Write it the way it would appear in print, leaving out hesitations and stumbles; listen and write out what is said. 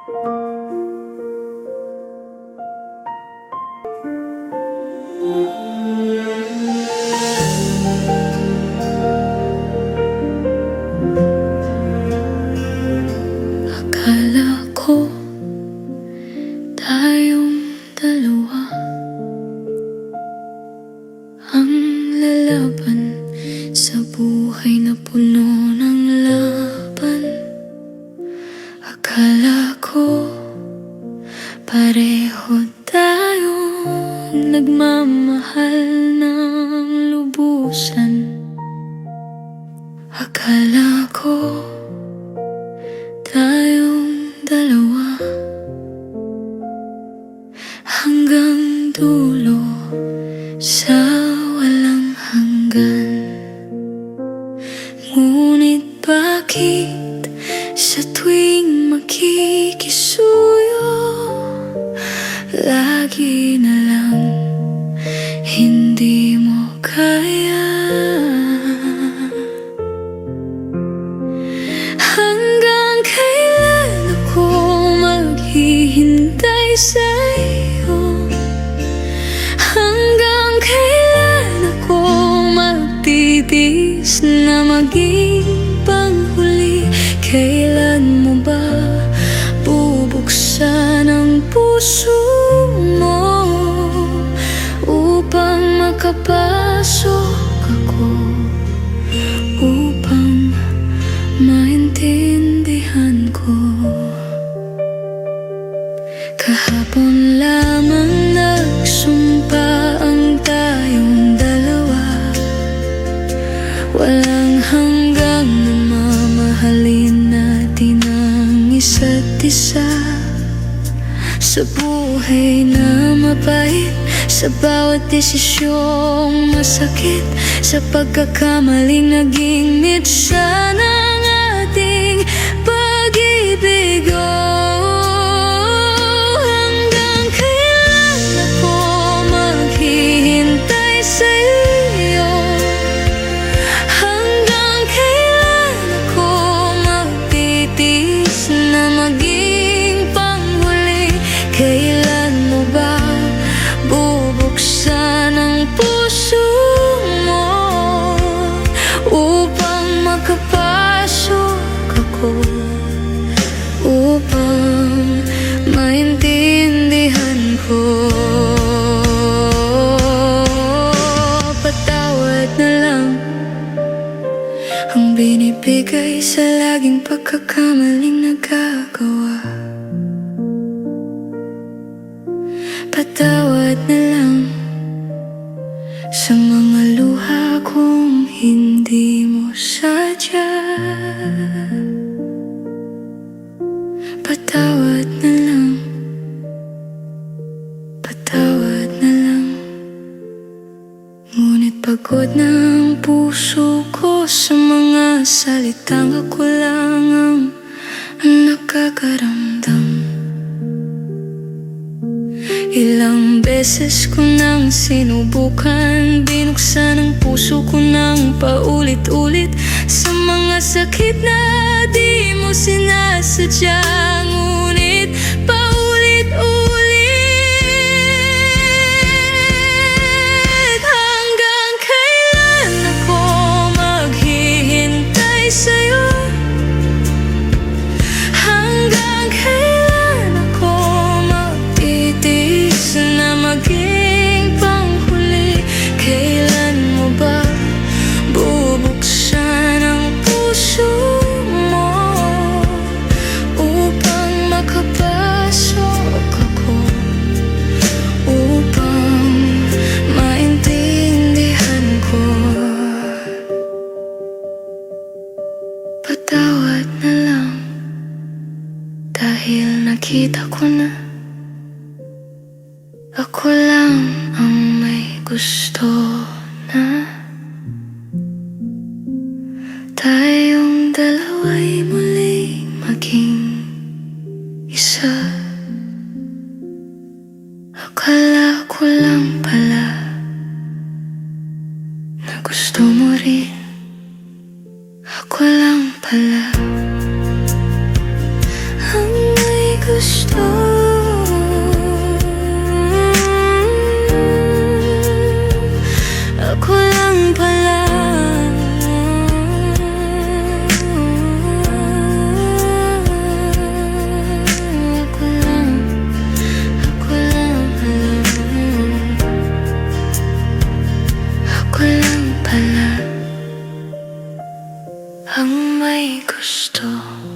Akala ko tayong dalawa ang lalaban sa buhay na puno ng laban. Akala ko pareho tayong nagmamahal ng lubusan. Akala ko tayong dalawa hanggang dulo sa walang hanggan. Ngunit bakit sa tuwing makikisuyo lagi na lang hindi mo kaya? Hanggang kailan ako maghihintay sa'yo? Hanggang kailan ako magtitiis na maging panghuli? Kailan mo ba bubuksan ang puso mo upang makapasok ako, upang maintindihan ko? Kahapon lamang nagsumpa ang tayong dalawa, walang hanggang na mamahalin natin ang isa't isa. Sa buhay na mapait, sa bawat desisyong masakit, sa pagkakamaling naging mitsa ng ating pag-ibig. Hanggang kailan ako maghihintay sa'yo? Hanggang kailan ako magtitiis na maging panghuli? Kailan mo ba bubuksan ang puso mo upang makapasok ako, upang maintindihan ko? Patawad na lang ang binibigay sa laging pagkakamaling nagagawa. Patawad na lang sa mga luha kong hindi mo sadya. Patawad na lang, patawad na lang. Ngunit pagod na ang puso ko sa mga salitang ako lang ang nakakaramdam. Ilang beses ko nang sinubukan, binuksan ang puso ko nang paulit-ulit, sa mga sakit na di mo sinasadya, ngunit paulit-ulit. Hanggang kailan ako maghihintay sa'yo? Hanggang kailan ako magtitiis na maging panghuli? Kailan mo ba bubuksan ang puso mo upang makapasok ako, upang maintindihan ko? Patawad na lang dahil nakita ko na ako lang ang may gusto na tayong dalawa'y muling maging isa. Akala ko lang pala na gusto mo rin. Ako lang pala ang may gusto may gusto.